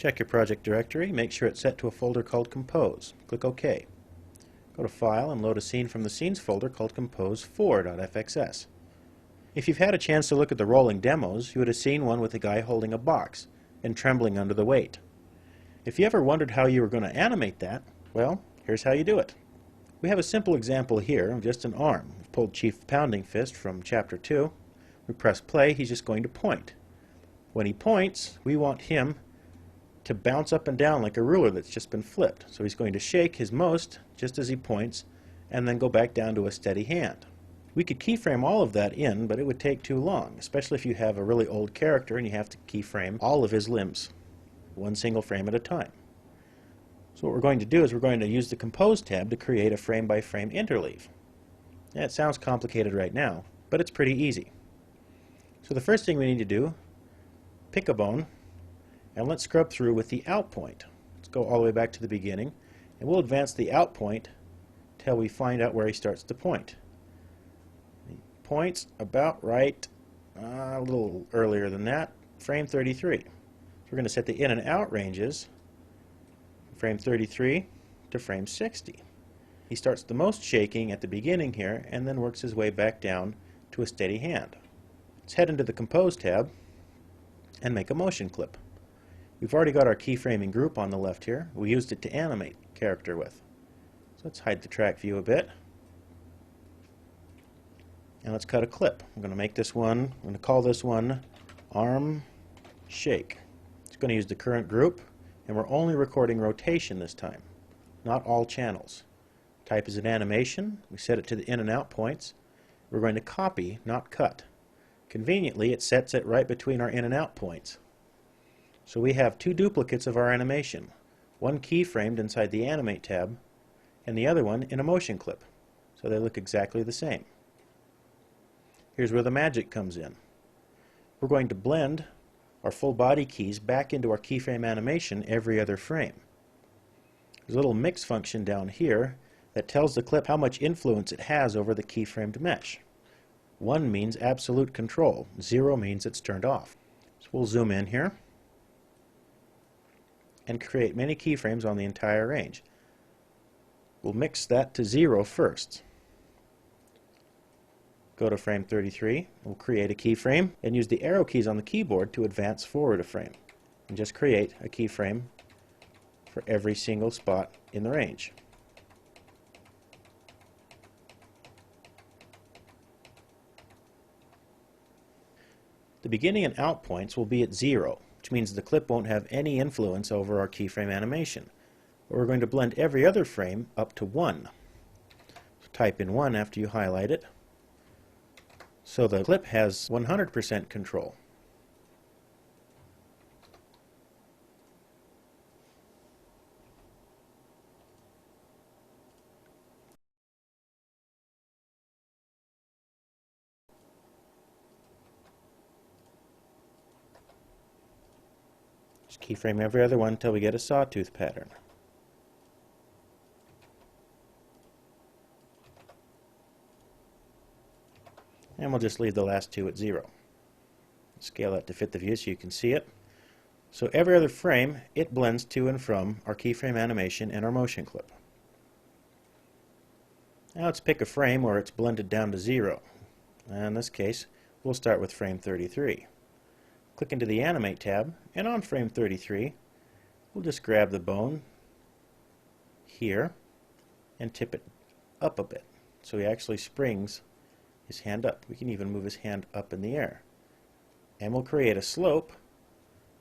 Check your project directory, make sure it's set to a folder called Compose. Click OK. Go to File and load a scene from the Scenes folder called Compose4.fxs. If you've had a chance to look at the rolling demos, you would have seen one with a guy holding a box and trembling under the weight. If you ever wondered how you were going to animate that, well, here's how you do it. We have a simple example here of just an arm. We've pulled Chief Pounding Fist from Chapter 2. We press play, he's just going to point. When he points, we want him to bounce up and down like a ruler that's just been flipped. So he's going to shake his most just as he points and then go back down to a steady hand. We could keyframe all of that in, but it would take too long, especially if you have a really old character and you have to keyframe all of his limbs, one single frame at a time. So what we're going to do is we're going to use the Compose tab to create a frame-by-frame interleave. Yeah, it sounds complicated right now, but it's pretty easy. So the first thing we need to do, pick a bone, and let's scrub through with the out point. Let's go all the way back to the beginning, and we'll advance the out point till we find out where he starts to point. He points about right, a little earlier than that, frame 33. So we're going to set the in and out ranges from frame 33 to frame 60. He starts the most shaking at the beginning here and then works his way back down to a steady hand. Let's head into the Compose tab and make a motion clip. We've already got our keyframing group on the left here. We used it to animate character with. So let's hide the track view a bit. And let's cut a clip. I'm going to make this one, I'm going to call this one Arm Shake. It's going to use the current group, and we're only recording rotation this time, not all channels. Type is an animation. We set it to the in and out points. We're going to copy, not cut. Conveniently, it sets it right between our in and out points. So we have two duplicates of our animation, one keyframed inside the Animate tab, and the other one in a motion clip. So they look exactly the same. Here's where the magic comes in. We're going to blend our full body keys back into our keyframe animation every other frame. There's a little mix function down here that tells the clip how much influence it has over the keyframed mesh. 1 means absolute control, 0 means it's turned off. So we'll zoom in here and create many keyframes on the entire range. We'll mix that to 0 first. Go to frame 33, we'll create a keyframe and use the arrow keys on the keyboard to advance forward a frame. And just create a keyframe for every single spot in the range. The beginning and out points will be at 0, which means the clip won't have any influence over our keyframe animation. But we're going to blend every other frame up to 1. So type in 1 after you highlight it, so the clip has 100% control. Just keyframe every other one until we get a sawtooth pattern. And we'll just leave the last two at 0. Scale that to fit the view so you can see it. So every other frame, it blends to and from our keyframe animation and our motion clip. Now let's pick a frame where it's blended down to 0. And in this case, we'll start with frame 33. Click into the Animate tab, and on frame 33, we'll just grab the bone here and tip it up a bit so he actually springs his hand up. We can even move his hand up in the air. And we'll create a slope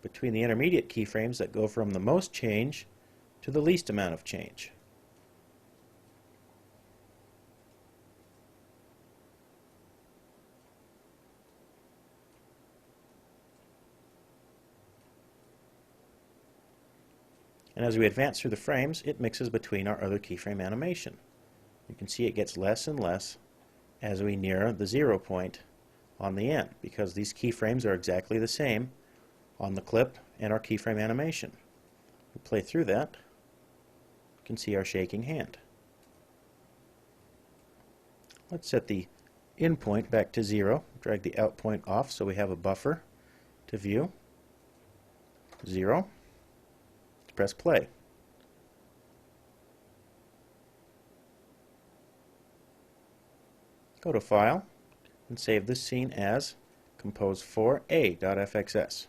between the intermediate keyframes that go from the most change to the least amount of change. And as we advance through the frames, it mixes between our other keyframe animation. You can see it gets less and less as we near the 0 point on the end, because these keyframes are exactly the same on the clip and our keyframe animation. We play through that, you can see our shaking hand. Let's set the in point back to 0, drag the out point off so we have a buffer to view. 0. Press play. Go to File and save this scene as Compose4A.fxs.